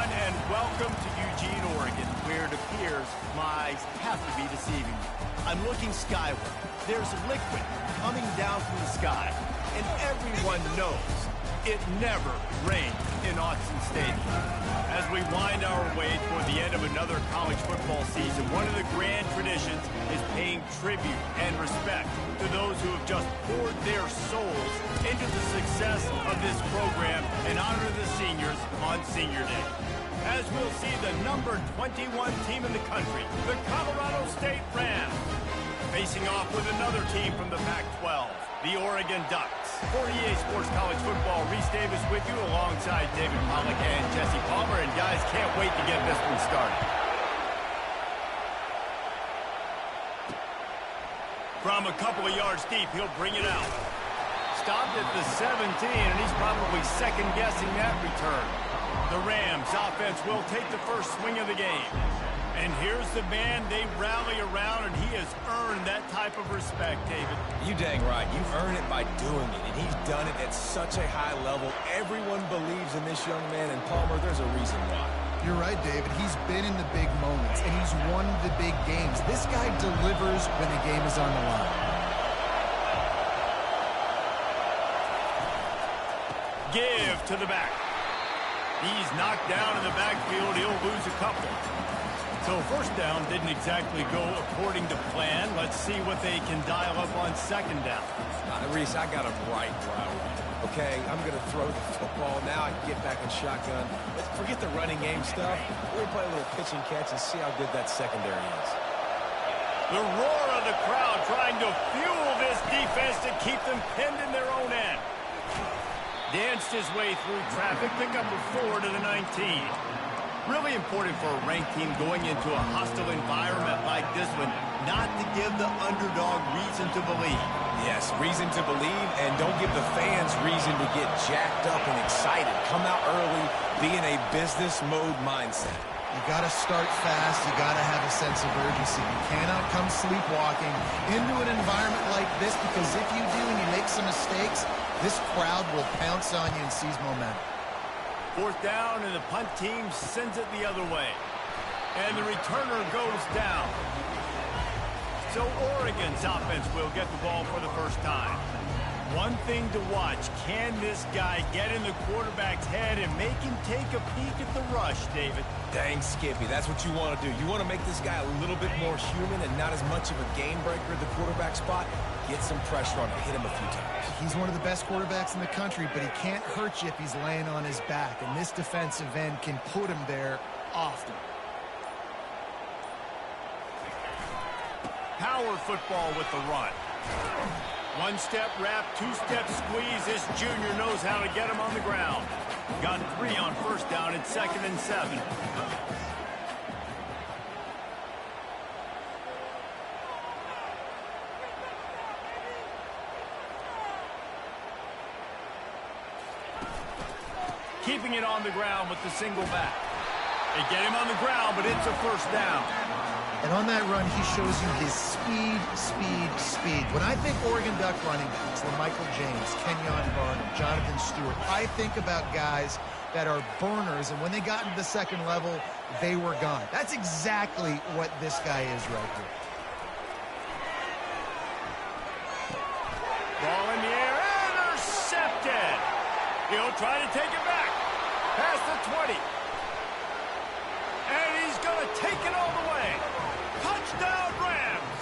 everyone, and welcome to Eugene, Oregon, where it appears my eyes have to be deceiving me. I'm looking skyward. There's liquid coming down from the sky, and everyone knows it never rains in Autzen Stadium. As we wind our way toward the end of another college football season, one of the grand traditions is paying tribute and respect to those who have just poured their souls into the success of this program and honor the seniors on Senior Day. As we'll see the number 21 team in the country, the Colorado State Rams, facing off with another team from the Pac-12, the Oregon Ducks. For EA Sports College Football, Reese Davis with you alongside David Pollack and Jesse Palmer. And guys, can't wait to get this one started. From a couple of yards deep, he'll bring it out. Stopped at the 17, and he's probably second-guessing that return. The Rams offense will take the first swing of the game. And here's the man they rally around, and he has earned that type of respect, David. You dang right. You've earned it by doing it, and he's done it at such a high level. Everyone believes in this young man, and Palmer, there's a reason why. You're right, David. He's been in the big moments, and he's won the big games. This guy delivers when the game is on the line. Give to the back. He's knocked down in the backfield. He'll lose a couple. So first down didn't exactly go according to plan. Let's see what they can dial up on second down. Reese, I got him right where I want him. Okay, I'm going to throw the football. Now I can get back in shotgun. Let's forget the running game stuff. We'll play a little pitch and catch and see how good that secondary is. The roar of the crowd trying to fuel this defense to keep them pinned in their own end. Danced his way through traffic, pick up a 4 to the 19. Really important for a ranked team going into a hostile environment like this one, not to give the underdog reason to believe. Yes, reason to believe, and don't give the fans reason to get jacked up and excited. Come out early, be in a business mode mindset. You got to start fast. You got to have a sense of urgency. You cannot come sleepwalking into an environment like this, because if you do and you make some mistakes, this crowd will pounce on you and seize momentum. Fourth down, and the punt team sends it the other way. And the returner goes down. So Oregon's offense will get the ball for the first time. One thing to watch, can this guy get in the quarterback's head and make him take a peek at the rush, David? Dang, Skippy, that's what you want to do. You want to make this guy a little bit more human and not as much of a game breaker at the quarterback spot. Get some pressure on him, hit him a few times. He's one of the best quarterbacks in the country, but he can't hurt you if he's laying on his back, and this defensive end can put him there often. Power football with the run. One-step wrap, two-step squeeze. This junior knows how to get him on the ground. Got 3 on first down at 2nd and 7. Keeping it on the ground with the single back. They get him on the ground, but it's a first down. And on that run, he shows you his speed, speed, speed. When I think Oregon Duck running backs, Michael James, Kenyon Barnum, Jonathan Stewart, I think about guys that are burners, and when they got into the second level, they were gone. That's exactly what this guy is right here. Ball in the air, intercepted. He'll try to take it back. Past the 20. And he's going to take it all the way. Touchdown, Rams.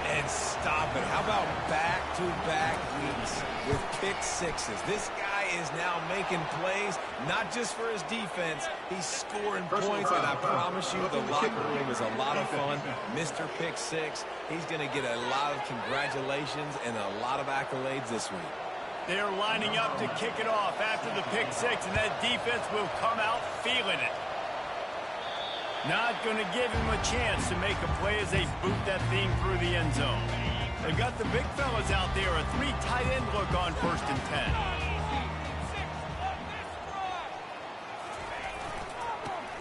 And stop it. How about back-to-back weeks with pick sixes? This guy is now making plays, not just for his defense. He's scoring points, and I promise you the locker room is a lot of fun. Mr. Pick Six, he's going to get a lot of congratulations and a lot of accolades this week. They're lining up to kick it off after the pick six, and that defense will come out feeling it. Not going to give him a chance to make a play as they boot that thing through the end zone. They've got the big fellas out there, a 3 tight end look on 1st and 10.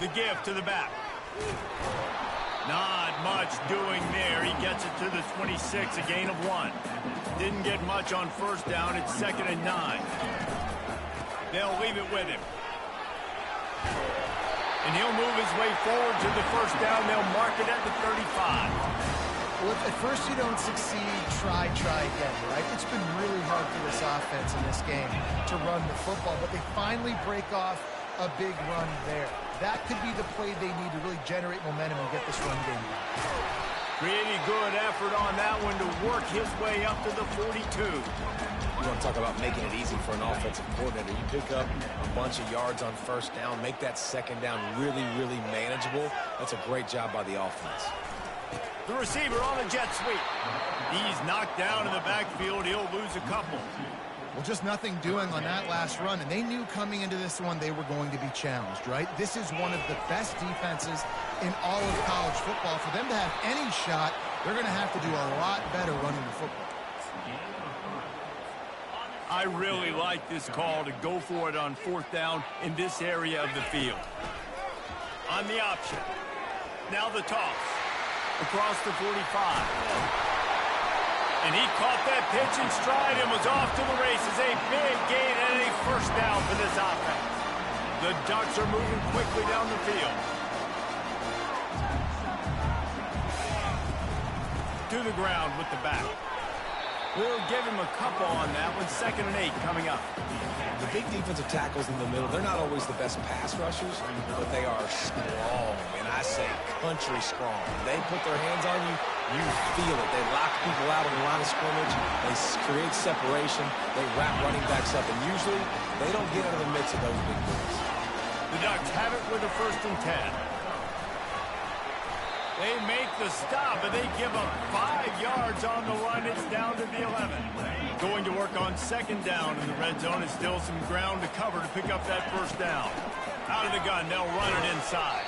The give to the back. Not much doing there. He gets it to the 26, a gain of 1. Didn't get much on first down. It's 2nd and 9. They'll leave it with him. And he'll move his way forward to the first down. They'll mark it at the 35. Well, if at first you don't succeed, try again, right? It's been really hard for this offense in this game to run the football, but they finally break off a big run there. That could be the play they need to really generate momentum and get this run game back. Pretty good effort on that one to work his way up to the 42. You want to talk about making it easy for an offensive coordinator. You pick up a bunch of yards on first down, make that second down really, really manageable. That's a great job by the offense. The receiver on the jet sweep. He's knocked down in the backfield. He'll lose a couple. Well, just nothing doing on that last run, and they knew coming into this one they were going to be challenged, right? This is one of the best defenses in all of college football. For them to have any shot, they're going to have to do a lot better running the football. I really like this call to go for it on fourth down in this area of the field. On the option. Now the toss. Across the 45. And he caught that pitch in stride and was off to the races. A big gain and a first down for this offense. The Ducks are moving quickly down the field. To the ground with the back. We'll give him a couple on that one. 2nd and 8 coming up. The big defensive tackles in the middle, they're not always the best pass rushers, but they are strong, and I say country strong. They put their hands on you, you feel it. They lock people out on the line of scrimmage. They create separation. They wrap running backs up, and usually they don't get into the midst of those big boys. The Ducks have it with a 1st and 10. They make the stop, and they give up 5 yards on the run. It's down to the 11. Going to work on 2nd down in the red zone. It's still some ground to cover to pick up that first down. Out of the gun, they'll run it inside.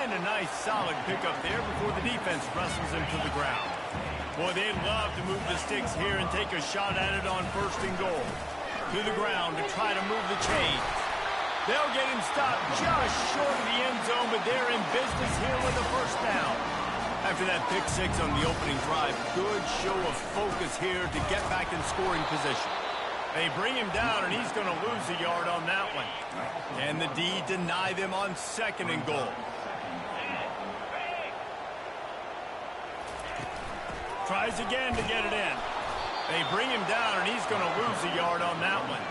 And a nice solid pickup there before the defense wrestles him to the ground. Boy, they'd love to move the sticks here and take a shot at it on 1st and goal. To the ground to try to move the chains. They'll get him stopped just short of the end zone, but they're in business here with a first down. After that pick 6 on the opening drive, good show of focus here to get back in scoring position. They bring him down, and he's going to lose a yard on that one. And the D deny them on 2nd and goal. Tries again to get it in. They bring him down, and he's going to lose a yard on that one.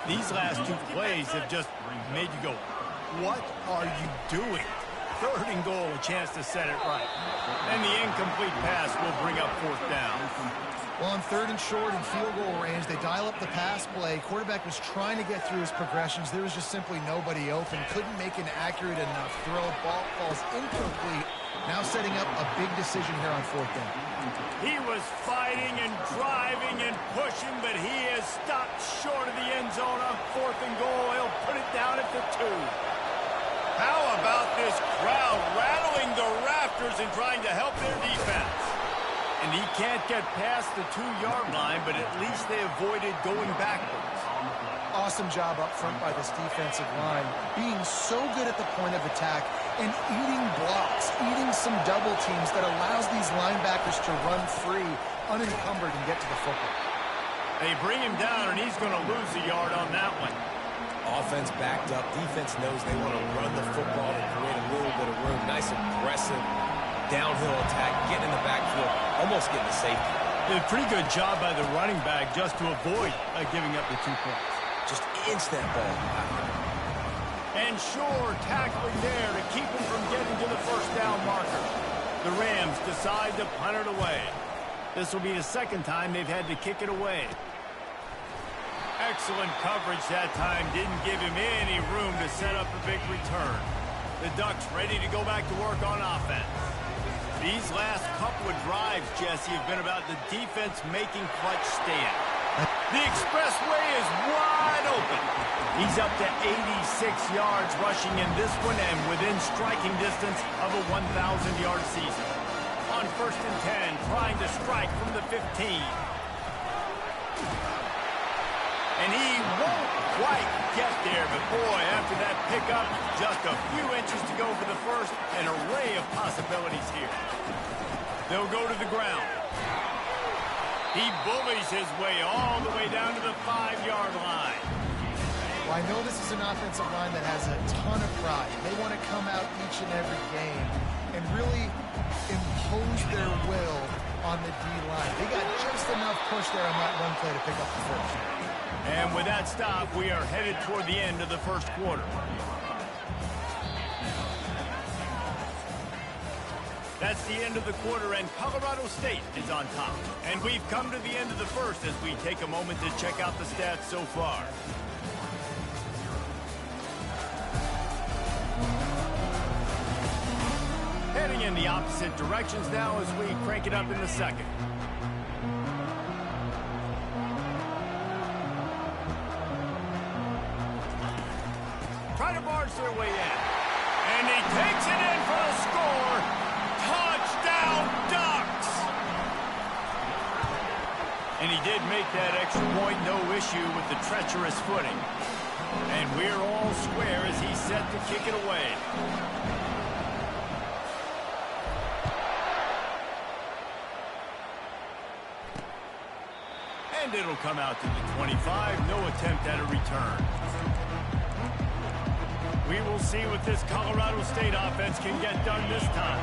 These last 2 plays have just made you go, what are you doing? 3rd and goal, a chance to set it right. And the incomplete pass will bring up 4th down. Well, on 3rd and short and field goal range, they dial up the pass play. Quarterback was trying to get through his progressions. There was just simply nobody open. Couldn't make an accurate enough throw. Ball falls incomplete. Now setting up a big decision here on 4th down. He was fighting and driving and pushing, but he is stopped short of the end zone on 4th and goal. He'll put it down at the 2. How about this crowd rattling the rafters and trying to help their defense? And he can't get past the 2-yard line, but at least they avoided going backwards. Awesome job up front by this defensive line, being so good at the point of attack and eating blocks, eating some double teams that allows these linebackers to run free, unencumbered, and get to the football. They bring him down, and he's going to lose a yard on that one. Offense backed up. Defense knows they want to run the football to create a little bit of room. Nice, aggressive, downhill attack, getting in the backfield, almost getting the safety. Did a pretty good job by the running back just to avoid giving up the 2 points. Just inch that ball. And Shore tackling there to keep him from getting to the first down marker. The Rams decide to punt it away. This will be the 2nd time they've had to kick it away. Excellent coverage that time. Didn't give him any room to set up a big return. The Ducks ready to go back to work on offense. These last couple of drives, Jesse, have been about the defense making clutch stand. The expressway is wide open. He's up to 86 yards rushing in this one and within striking distance of a 1,000-yard season. On 1st and 10, trying to strike from the 15. And he won't quite get there, but boy, after that pickup, just a few inches to go for the first. An array of possibilities here. They'll go to the ground. He bullies his way all the way down to the 5-yard line. Well, I know this is an offensive line that has a ton of pride. They want to come out each and every game and really impose their will on the D-line. They got just enough push there on that run play to pick up the first. And with that stop, we are headed toward the end of the first quarter. That's the end of the quarter, and Colorado State is on top. And we've come to the end of the first as we take a moment to check out the stats so far. Heading in the opposite directions now as we crank it up in the second. Try to barge their way in. And he takes it in for a score. Touchdown, Ducks! And he did make that extra point, no issue with the treacherous footing. And we're all square as he's set to kick it away. And it'll come out to the 25, no attempt at a return. We will see what this Colorado State offense can get done this time.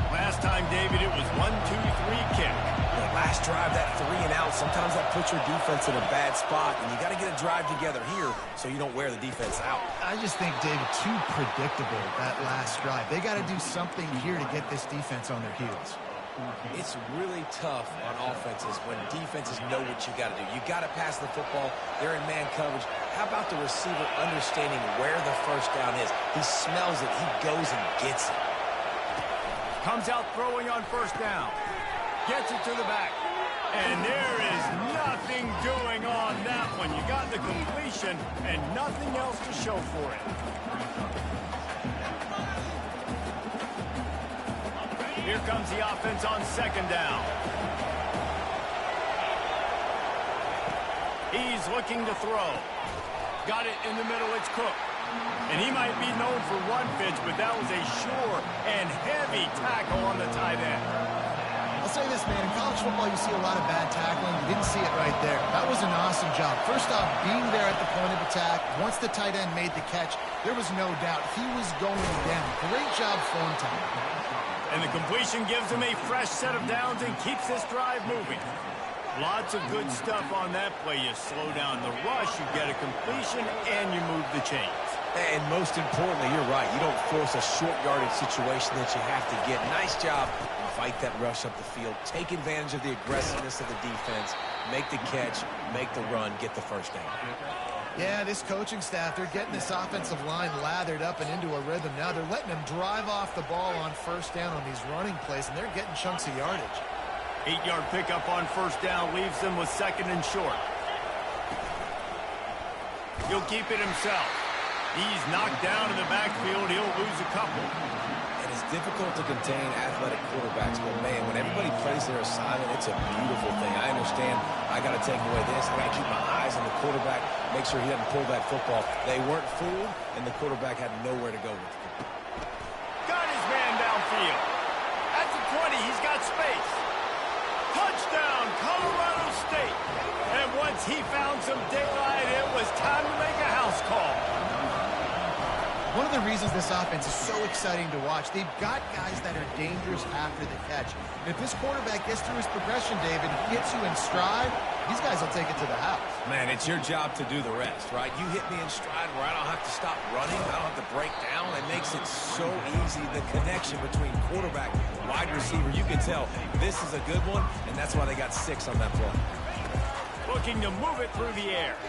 Last time, David, it was 1-2-3 kick. The last drive, that 3 and out, sometimes that puts your defense in a bad spot, and you got to get a drive together here so you don't wear the defense out. I just think, David, too predictable, that last drive. They got to do something here to get this defense on their heels. It's really tough on offenses when defenses know what you got to do. You got to pass the football. They're in man coverage. How about the receiver understanding where the first down is? He smells it. He goes and gets it. Comes out throwing on first down. Gets it to the back. And there is nothing doing on that one. You got the completion and nothing else to show for it. Here comes the offense on second down. He's looking to throw. Got it in the middle, it's Cook. And he might be known for run fits, but that was a sure and heavy tackle on the tight end. I'll say this, man, in college football you see a lot of bad tackling. You didn't see it right there. That was an awesome job. First off, being there at the point of attack. Once the tight end made the catch, there was no doubt he was going down. Great job form time. And the completion gives him a fresh set of downs and keeps this drive moving. Lots of good stuff on that play. You slow down the rush, you get a completion, and you move the chains. And most importantly, you're right. You don't force a short yardage situation that you have to get. Nice job. Fight that rush up the field. Take advantage of the aggressiveness of the defense. Make the catch, make the run, get the first down. Yeah, this coaching staff, they're getting this offensive line lathered up and into a rhythm now. They're letting them drive off the ball on first down on these running plays, and they're getting chunks of yardage. 8-yard pickup on first down leaves them with second and short. He'll keep it himself. He's knocked down in the backfield. He'll lose a couple. And it's difficult to contain athletic quarterbacks, but man, when everybody plays their assignment, it's a beautiful thing. I understand I got to take away this. I got to keep my eyes on the quarterback, make sure he doesn't pull that football. They weren't fooled, and the quarterback had nowhere to go with it. Got his man downfield. At the 20, he's got space. Touchdown, Colorado State. And once he found some daylight, it was time to make a house call. One of the reasons this offense is so exciting to watch, they've got guys that are dangerous after the catch. And if this quarterback gets through his progression, David, gets you in stride, these guys will take it to the house. Man, it's your job to do the rest, right? You hit me in stride where I don't have to stop running. I don't have to break down. It makes it so easy, the connection between quarterback and wide receiver. You can tell this is a good one, and that's why they got 6 on that play. Looking to move it through the air.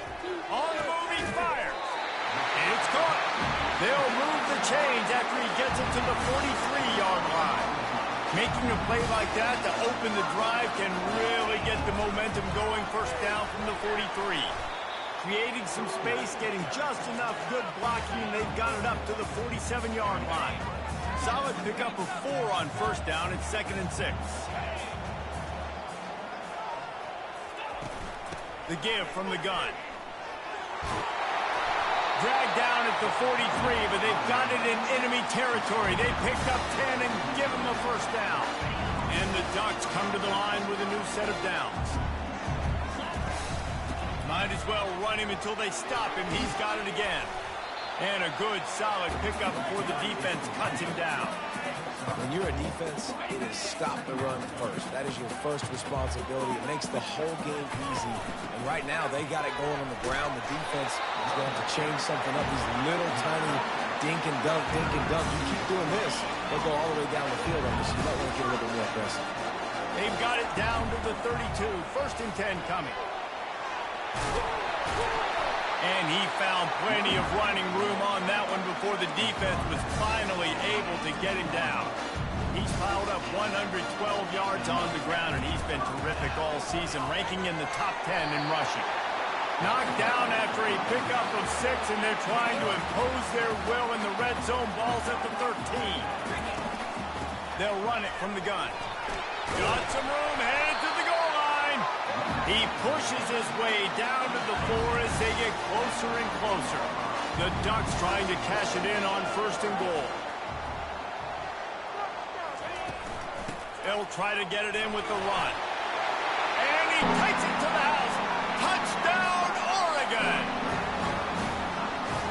On the move, he fires. And it's caught. They'll move the chains after he gets it to the 43-yard line. Making a play like that to open the drive can really get the momentum going. First down from the 43. Creating some space, getting just enough good blocking, and they've got it up to the 47-yard line. Solid pickup of 4 on first down. It's 2nd and 6. The give from the gun. Dragged down at the 43, but they've got it in enemy territory. They picked up 10 and give him a first down. And the Ducks come to the line with a new set of downs. Might as well run him until they stop him. He's got it again. And a good, solid pickup before the defense cuts him down. When you're a defense, it is stop the run first. That is your first responsibility. It makes the whole game easy. And right now, they got it going on the ground. The defense is going to have to change something up. These little tiny dink and dunk, dink and dunk. You keep doing this, they'll go all the way down the field on this. You might want to get a little bit more aggressive. They've got it down to the 32. 1st and 10 coming. And he found plenty of running room on that one before the defense was finally able to get him down. He's piled up 112 yards on the ground, and he's been terrific all season, ranking in the top 10 in rushing. Knocked down after a pickup of 6, and they're trying to impose their will in the red zone. Ball's at the 13. They'll run it from the gun. Got some room, headed to the goal line. He pushes his way down to the 4 as they get closer and closer. The Ducks trying to cash it in on 1st and goal. They'll try to get it in with the run. And he takes it to the house. Touchdown, Oregon!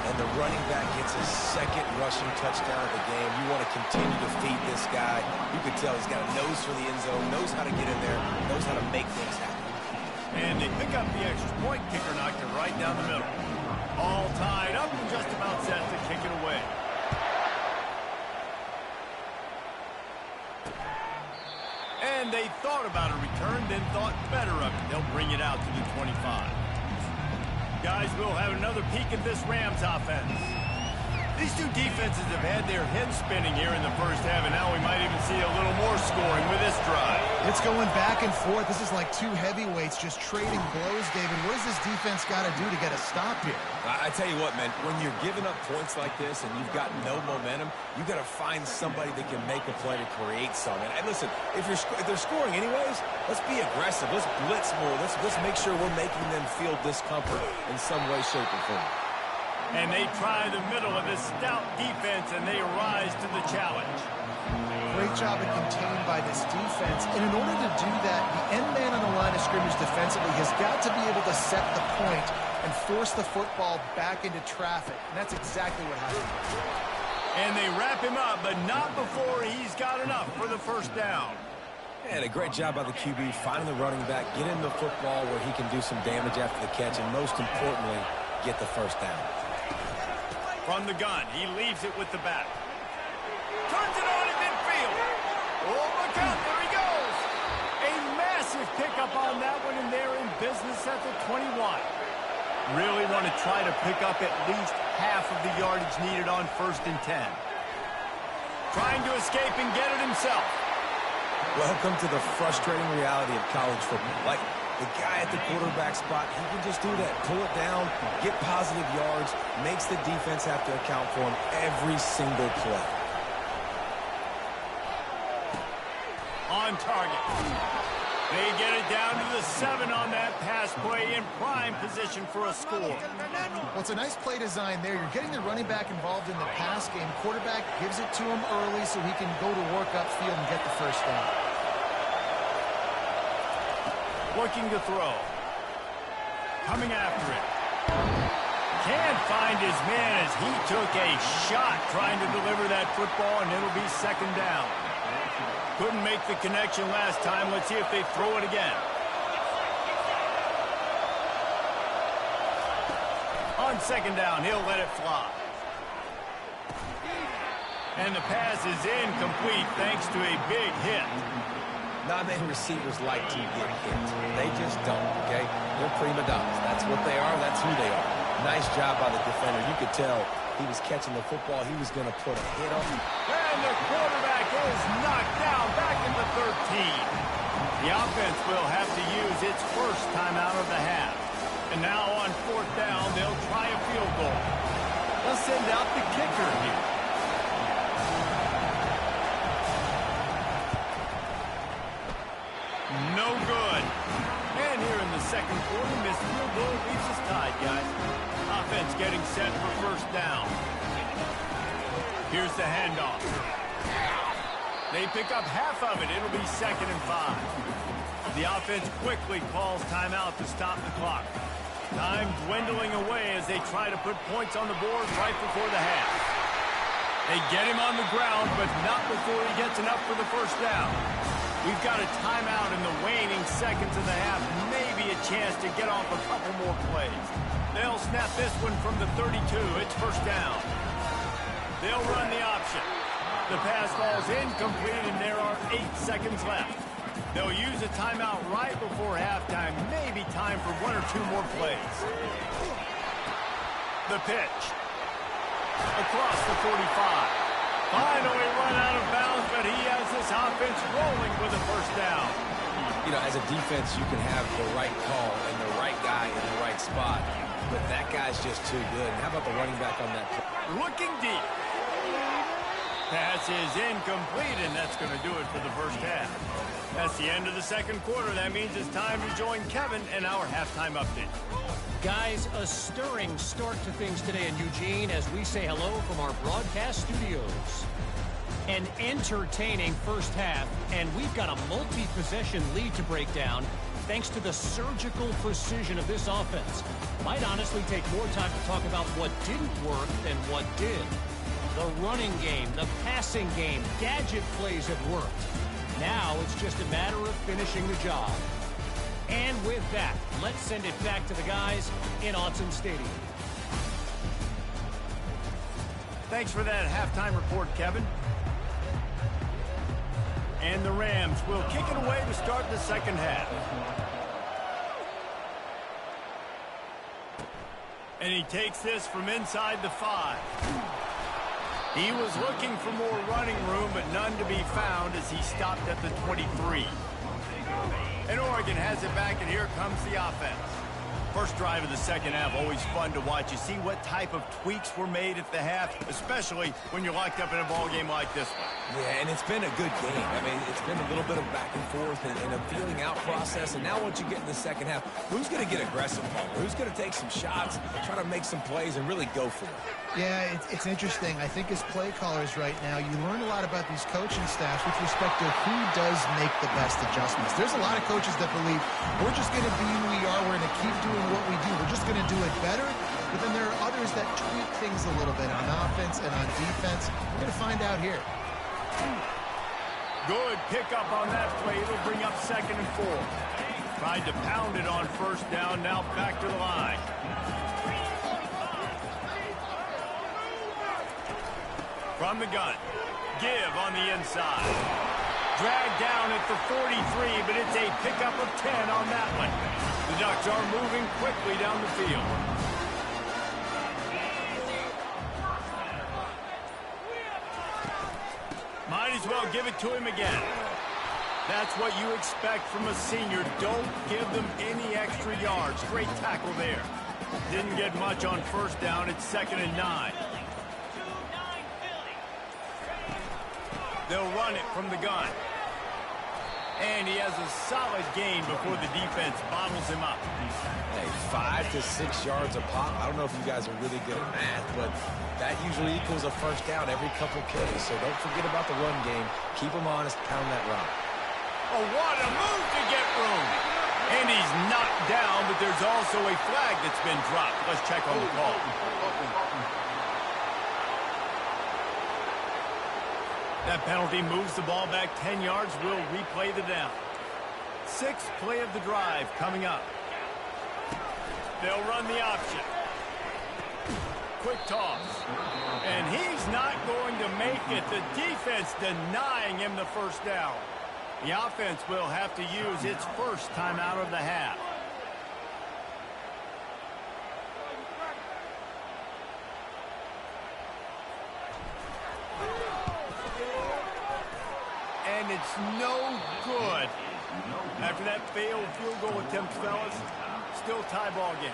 And the running back gets his 2nd rushing touchdown of the game. You want to continue to feed this guy. You can tell he's got a nose for the end zone, knows how to get in there, knows how to make things happen. And they pick up the extra point. Kicker knocked it right down the middle. All tied up and just about set to kick it away. And they thought about a return, then thought better of it. They'll bring it out to the 25. Guys, we'll have another peek at this Rams offense. These two defenses have had their heads spinning here in the first half, and now we might even see a little more scoring with this drive. It's going back and forth. This is like two heavyweights just trading blows, David. What does this defense got to do to get a stop here? I tell you what, man, when you're giving up points like this and you've got no momentum, you got to find somebody that can make a play to create something. And listen, if they're scoring anyways, let's be aggressive. Let's blitz more. Let's make sure we're making them feel discomfort in some way, shape, or form. And they try the middle of this stout defense, and they rise to the challenge. Great job of contained by this defense. And in order to do that, the end man on the line of scrimmage defensively has got to be able to set the point and force the football back into traffic. And that's exactly what happened. And they wrap him up, but not before he's got enough for the 1st down. And a great job by the QB finding the running back, get him the football where he can do some damage after the catch, and most importantly, get the 1st down. From the gun, he leaves it with the back. Turns it on in midfield. Oh, look out, there he goes. A massive pickup on that one, and they're in business at the 21. Really want to try to pick up at least half of the yardage needed on 1st and 10. Trying to escape and get it himself. Welcome to the frustrating reality of college football. Like, the guy at the quarterback spot, he can just do that. Pull it down, get positive yards, makes the defense have to account for him every single play. On target. They get it down to the 7 on that pass play, in prime position for a score. Well, it's a nice play design there. You're getting the running back involved in the pass game. Quarterback gives it to him early so he can go to work upfield and get the 1st down. Looking to throw. Coming after it. Can't find his man as he took a shot trying to deliver that football, and it'll be 2nd down. Couldn't make the connection last time. Let's see if they throw it again. On 2nd down, he'll let it fly. And the pass is incomplete thanks to a big hit. Not many receivers like to get hit. They just don't, okay? They're prima donnas. That's what they are. That's who they are. Nice job by the defender. You could tell he was catching the football. He was going to put a hit on him. And the quarterback is knocked down back in the 13. The offense will have to use its 1st timeout of the half. And now on 4th down, they'll try a field goal. They'll send out the kicker here. No good. And here in the 2nd quarter, missed field goal leaves us tied, guys. Offense getting set for 1st down. Here's the handoff. They pick up half of it. It'll be 2nd and 5. The offense quickly calls timeout to stop the clock. Time dwindling away as they try to put points on the board right before the half. They get him on the ground, but not before he gets enough for the first down. We've got a timeout in the waning seconds of the half. Maybe a chance to get off a couple more plays. They'll snap this one from the 32. It's first down. They'll run the option. The pass falls incomplete, and there are 8 seconds left. They'll use a timeout right before halftime. Maybe time for 1 or 2 more plays. The pitch. Across the 45. Finally run out of bounds, but he has this offense rolling with a first down. You know, as a defense, you can have the right call and the right guy in the right spot, but that guy's just too good. And how about the running back on that play? Looking deep. Pass is incomplete, and that's going to do it for the first half. That's the end of the second quarter. That means it's time to join Kevin and our halftime update. Guys, a stirring start to things today in Eugene as we say hello from our broadcast studios. An entertaining first half, and we've got a multi-possession lead to break down thanks to the surgical precision of this offense. Might honestly take more time to talk about what didn't work than what did. The running game, the passing game, gadget plays have worked. Now it's just a matter of finishing the job. And with that, let's send it back to the guys in Autzen Stadium. Thanks for that halftime report, Kevin. And the Rams will kick it away to start the second half. And he takes this from inside the 5. He was looking for more running room, but none to be found as he stopped at the 23. And Oregon has it back, and here comes the offense. First drive of the second half, always fun to watch. You see what type of tweaks were made at the half, especially when you're locked up in a ball game like this one. Yeah, and it's been a good game. I mean, it's been a little bit of back and forth and a feeling out process. And now once you get in the second half, who's going to get aggressive, Palmer? Who's going to take some shots, try to make some plays, and really go for it? Yeah, it's interesting. I think as play callers right now, you learn a lot about these coaching staffs with respect to who does make the best adjustments. There's a lot of coaches that believe we're just going to be who we are. We're going to keep doing what we do. We're just going to do it better. But then there are others that tweak things a little bit on offense and on defense. We're going to find out here. Good pickup on that play. It'll bring up 2nd and 4. Tried to pound it on first down. Now back to the line. From the gun. Give on the inside. Dragged down at the 43, but it's a pickup of 10 on that one. The Ducks are moving quickly down the field. Might as well give it to him again. That's what you expect from a senior. Don't give them any extra yards. Great tackle there. Didn't get much on first down. It's 2nd and 9. They'll run it from the gun. And he has a solid gain before the defense bottles him up. Hey, 5 to 6 yards a pop. I don't know if you guys are really good at math, but that usually equals a first down every couple carries. So don't forget about the run game. Keep them honest. Pound that rock. Oh, what a move to get room. And he's knocked down, but there's also a flag that's been dropped. Let's check on the call. That penalty moves the ball back 10 yards. We'll replay the down. 6th play of the drive coming up. They'll run the option. Quick toss. And he's not going to make it. The defense denying him the first down. The offense will have to use its first timeout of the half. And it's no good. After that failed field goal attempt, fellas, still tie ball game.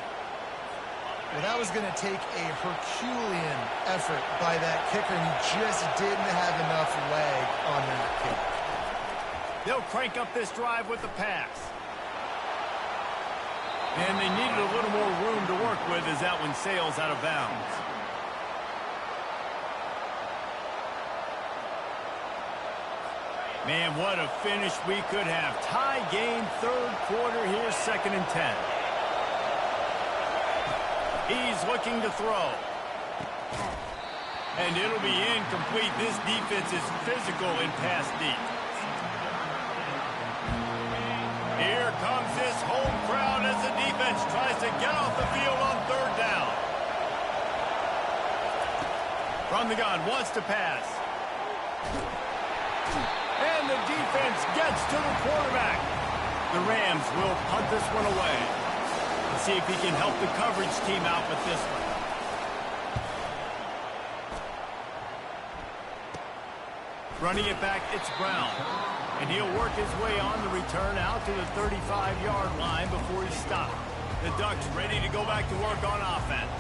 Well, that was going to take a Herculean effort by that kicker, and he just didn't have enough leg on that kick. They'll crank up this drive with the pass. And they needed a little more room to work with as that one sails out of bounds. Man, what a finish we could have. Tie game, 3rd quarter. Here's 2nd and 10. He's looking to throw. And it'll be incomplete. This defense is physical in pass deep. Here comes this home crowd as the defense tries to get off the field on third down. From the gun, wants to pass. And the defense gets to the quarterback. The Rams will punt this one away. Let's see if he can help the coverage team out with this one. Running it back, it's Brown. And he'll work his way on the return out to the 35-yard line before he's stopped. The Ducks ready to go back to work on offense.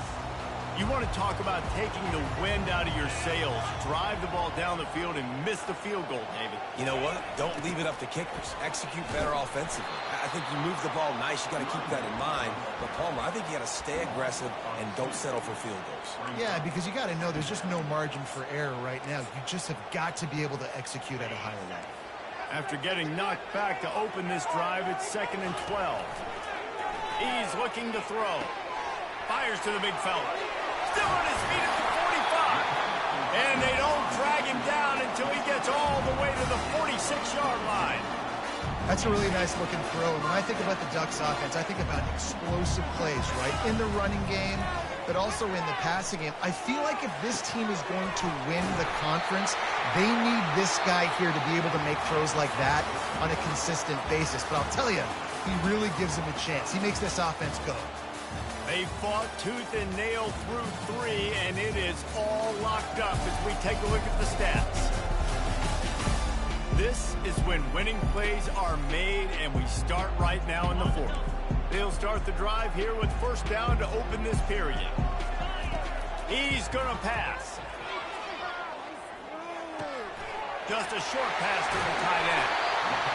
You want to talk about taking the wind out of your sails. Drive the ball down the field and miss the field goal, David. You know what? Don't leave it up to kickers. Execute better offensively. I think you move the ball nice. You got to keep that in mind. But, Palmer, I think you got to stay aggressive and don't settle for field goals. Yeah, because you got to know there's just no margin for error right now. You just have got to be able to execute at a higher level. After getting knocked back to open this drive, it's 2nd and 12. He's looking to throw. Fires to the big fella. Still on his feet at the 45. And they don't drag him down until he gets all the way to the 46-yard line. That's a really nice looking throw. And when I think about the Ducks offense, I think about explosive plays, right? In the running game, but also in the passing game. I feel like if this team is going to win the conference, they need this guy here to be able to make throws like that on a consistent basis. But I'll tell you, he really gives him a chance. He makes this offense go. They fought tooth and nail through 3, and it is all locked up as we take a look at the stats. This is when winning plays are made, and we start right now in the 4th. They'll start the drive here with first down to open this period. He's going to pass. Just a short pass to the tight end.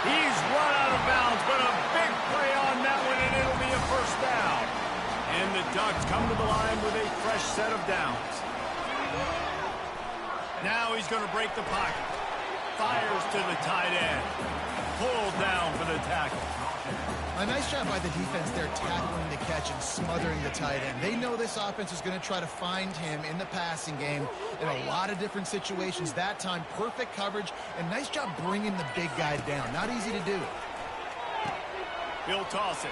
He's run out of bounds, but a big play on that one, and it'll be a first down. And the Ducks come to the line with a fresh set of downs. Now he's going to break the pocket. Fires to the tight end. Pulled down for the tackle. A nice job by the defense there, tackling the catch and smothering the tight end. They know this offense is going to try to find him in the passing game in a lot of different situations. That time, perfect coverage, and nice job bringing the big guy down. Not easy to do. He'll toss it.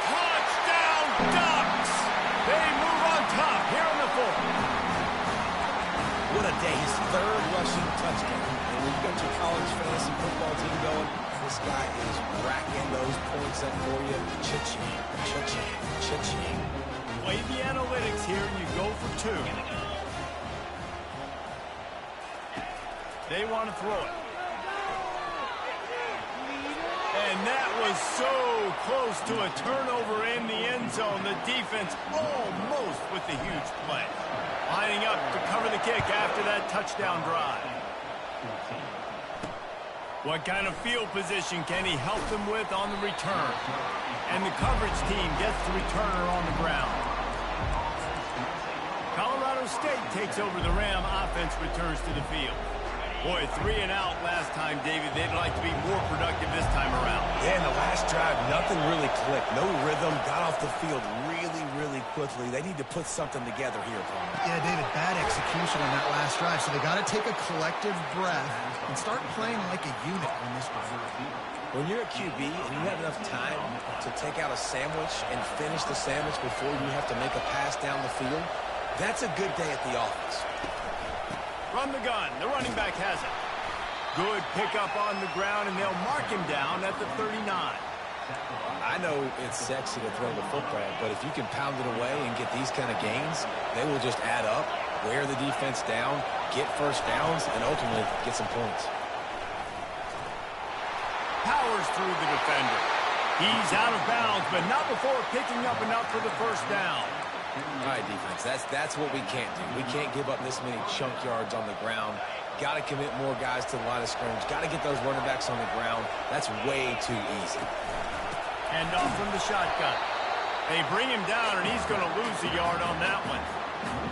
Touchdown, Ducks! They move on top here in the 4th. What a day. His 3rd rushing touchdown. And when you got your college fantasy football team going, this guy is racking those points up for you. Cha-ching, cha-ching, cha-ching. Play the analytics here, and you go for 2. They want to throw it. And that was so close to a turnover in the end zone. The defense almost with the huge play. Lining up to cover the kick after that touchdown drive. What kind of field position can he help them with on the return? And the coverage team gets the returner on the ground. Colorado State takes over the Ram offense, returns to the field. Boy, 3 and out last time, David. They'd like to be more productive this time around. Yeah, in the last drive, nothing really clicked. No rhythm, got off the field really quickly. They need to put something together here, Palmer. Yeah, David, bad execution on that last drive. So they got to take a collective breath and start playing like a unit on this one. When you're a QB and you have enough time to take out a sandwich and finish the sandwich before you have to make a pass down the field, that's a good day at the office. From the gun, the running back has it. Good pickup on the ground, and they'll mark him down at the 39. I know it's sexy to throw the football, but if you can pound it away and get these kind of gains, they will just add up, wear the defense down, get first downs, and ultimately get some points. Powers through the defender. He's out of bounds, but not before picking up enough for the first down. All right, defense, that's what we can't do. We can't give up this many chunk yards on the ground. Got to commit more guys to the line of scrimmage. Got to get those running backs on the ground. That's way too easy. And off from the shotgun. They bring him down, and he's going to lose a yard on that one.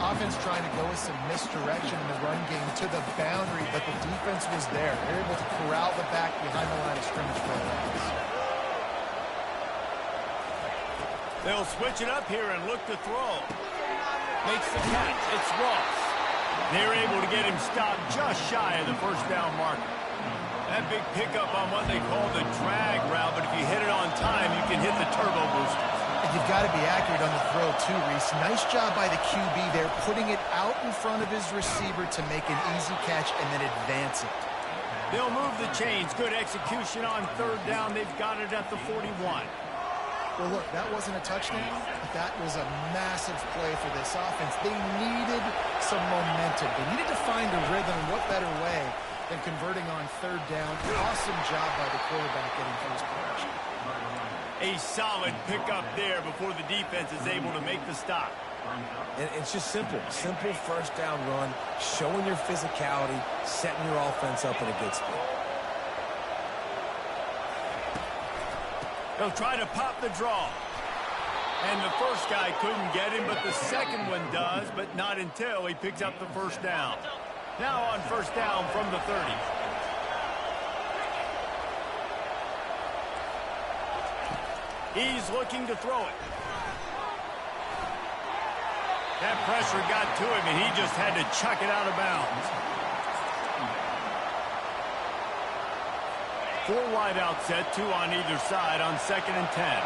Offense trying to go with some misdirection in the run game to the boundary, but the defense was there. They're able to corral the back behind the line of scrimmage for a while. They'll switch it up here and look to throw. Makes the catch. It's Ross. They're able to get him stopped just shy of the first down marker. That big pickup on what they call the drag route, but if you hit it on time, you can hit the turbo boosters. And you've got to be accurate on the throw, too, Reese. Nice job by the QB there, putting it out in front of his receiver to make an easy catch and then advance it. They'll move the chains. Good execution on third down. They've got it at the 41. Well, look, that wasn't a touchdown, but that was a massive play for this offense. They needed some momentum. They needed to find a rhythm. What better way than converting on third down? Awesome job by the quarterback getting through his progression. A solid pickup there before the defense is able to make the stop. And it's just simple. Simple first down run, showing your physicality, setting your offense up in a good spot. They'll try to pop the draw. And the first guy couldn't get him, but the second one does, but not until he picks up the first down. Now on first down from the 30. He's looking to throw it. That pressure got to him, and he just had to chuck it out of bounds. 4 wide out set, 2 on either side on 2nd and 10.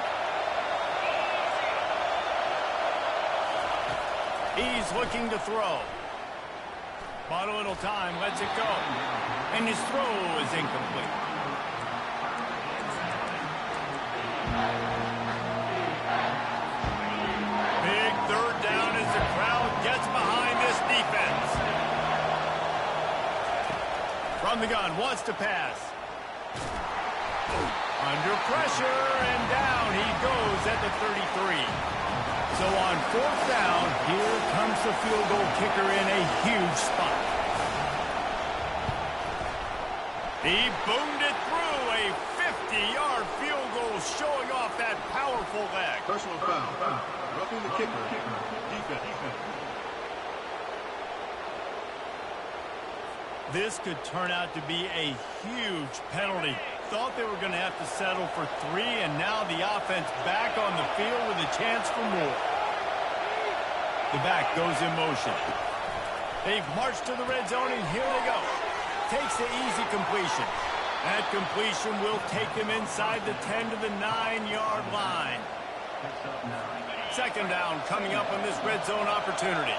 He's looking to throw. Bought a little time, lets it go. And his throw is incomplete. Big third down as the crowd gets behind this defense. From the gun, wants to pass. Under pressure, and down he goes at the 33. So on 4th down, here comes the field goal kicker in a huge spot. He boomed it through, a 50-yard field goal showing off that powerful leg. Personal foul. Roughing the kicker. Defense. This could turn out to be a huge penalty. Thought they were going to have to settle for 3, and now the offense back on the field with a chance for more. The back goes in motion. They've marched to the red zone, and here they go. Takes the easy completion. That completion will take them inside the 10 to the 9-yard line. 2nd down coming up on this red zone opportunity.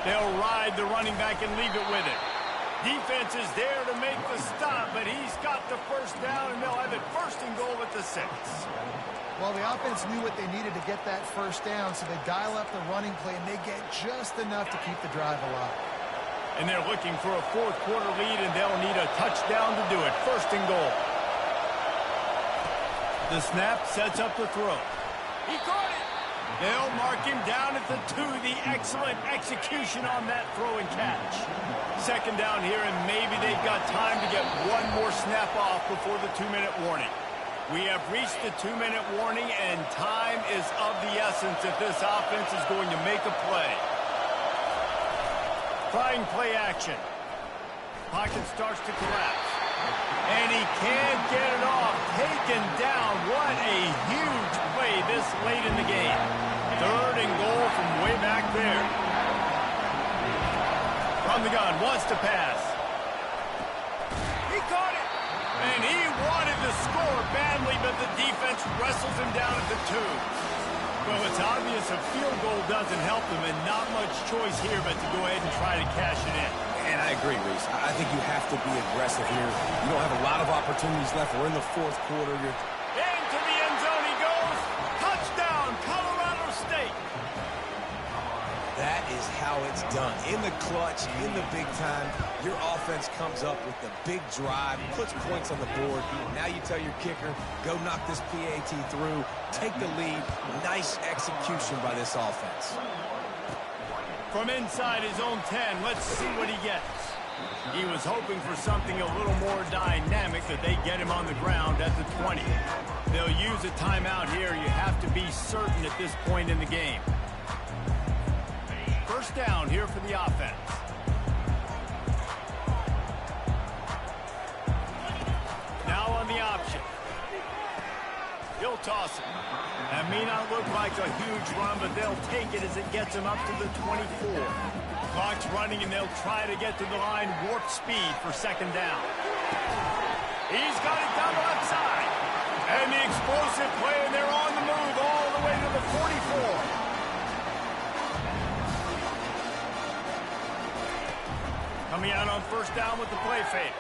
They'll ride the running back and leave it with it. Defense is there to make the stop, but he's got the first down, and they'll have it 1st and goal at the 6. Well, the offense knew what they needed to get that first down, so they dial up the running play, and they get just enough to keep the drive alive. And they're looking for a 4th quarter lead, and they'll need a touchdown to do it. 1st and goal. The snap sets up the throw. He caught it. They'll mark him down at the 2. The excellent execution on that throw and catch. 2nd down here, and maybe they've got time to get one more snap off before the 2-minute warning. We have reached the 2-minute warning, and time is of the essence if this offense is going to make a play. Trying play action. Pocket starts to collapse. And he can't get it off. Taken down. What a huge play this late in the game. 3rd and goal from way back there. From the gun, wants to pass. He caught it. And he wanted to score badly, but the defense wrestles him down at the 2. Well, it's obvious a field goal doesn't help them, and not much choice here but to go ahead and try to cash it in. And I agree, Reese. I think you have to be aggressive here. You don't have a lot of opportunities left. We're in the 4th quarter. Into the end zone he goes. Touchdown, Colorado State. That is how it's done. In the clutch, in the big time, your offense comes up with the big drive, puts points on the board. Now you tell your kicker, go knock this PAT through, take the lead. Nice execution by this offense. From inside his own 10, let's see what he gets. He was hoping for something a little more dynamic, that they get him on the ground at the 20. They'll use a timeout here. You have to be certain at this point in the game. 1st down here for the offense. Now on the option. they'll toss it. That may not look like a huge run, but they'll take it as it gets them up to the 24. Clock's running, and they'll try to get to the line warp speed for second down. He's got it down the left side. And the explosive play, and they're on the move all the way to the 44. Coming out on first down with the play fake.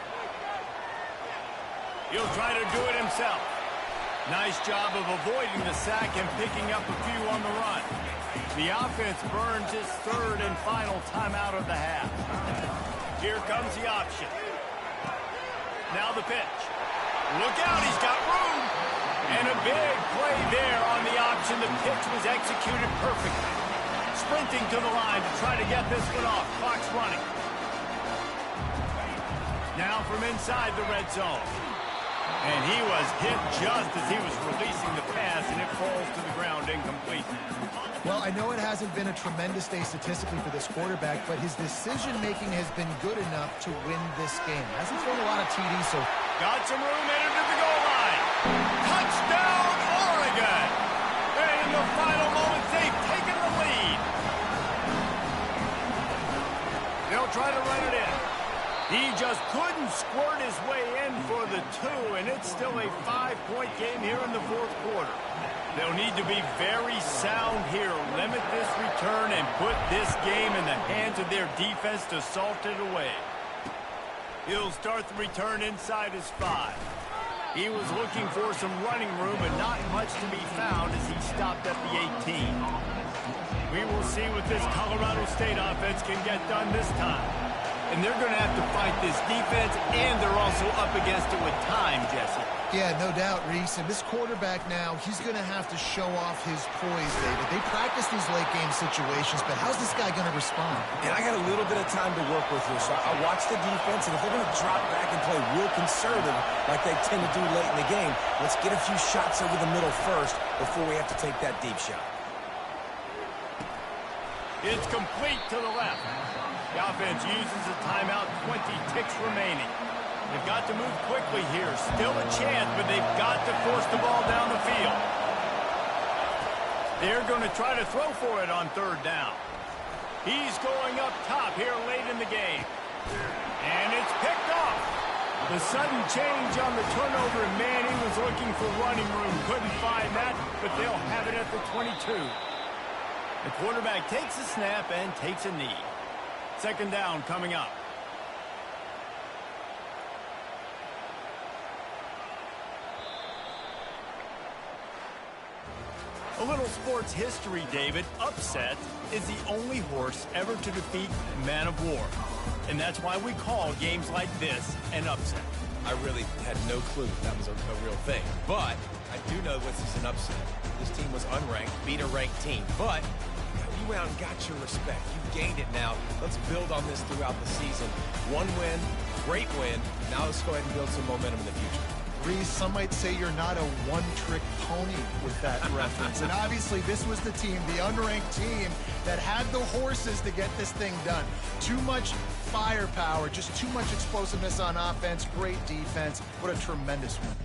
He'll try to do it himself. Nice job of avoiding the sack and picking up a few on the run. The offense burns its third and final timeout of the half. Here comes the option. Now the pitch. Look out, he's got room. And a big play there on the option. The pitch was executed perfectly. Sprinting to the line to try to get this one off. Clock's running. Now from inside the red zone. And he was hit just as he was releasing the pass, and it falls to the ground incomplete. Well, I know it hasn't been a tremendous day statistically for this quarterback, but his decision-making has been good enough to win this game. Hasn't thrown a lot of TDs, so... Got some room, entered to the goal line. Touchdown, Oregon! And in the final moments, they've taken the lead. They'll try to run it in. He just couldn't squirt his way in for the two, and it's still a 5-point game here in the fourth quarter. They'll need to be very sound here, limit this return, and put this game in the hands of their defense to salt it away. He'll start the return inside his 5. He was looking for some running room, but not much to be found as he stopped at the 18. We will see what this Colorado State offense can get done this time. And they're going to have to fight this defense, and they're also up against it with time, Jesse. Yeah, no doubt, Reese. And this quarterback now, he's going to have to show off his poise, David. They practice these late-game situations, but how's this guy going to respond? And I got a little bit of time to work with here, so I watch the defense, and if they're going to drop back and play real conservative like they tend to do late in the game, let's get a few shots over the middle first before we have to take that deep shot. It's complete to the left. The offense uses a timeout, 20 ticks remaining. They've got to move quickly here. Still a chance, but they've got to force the ball down the field. They're going to try to throw for it on third down. He's going up top here late in the game. And it's picked off. The sudden change on the turnover, and man, he was looking for running room. Couldn't find that, but they'll have it at the 22. The quarterback takes a snap and takes a knee. Second down coming up. A little sports history, David. Upset is the only horse ever to defeat Man of War. And that's why we call games like this an upset. I really had no clue that was a real thing. But I do know this is an upset. This team was unranked, beat a ranked team. But you went out and got your respect. You gained it now. Let's build on this throughout the season. One win, great win. Now let's go ahead and build some momentum in the future. Reese, some might say you're not a one-trick pony with that reference. And obviously, this was the team, the unranked team, that had the horses to get this thing done. Too much firepower, just too much explosiveness on offense, great defense. What a tremendous win.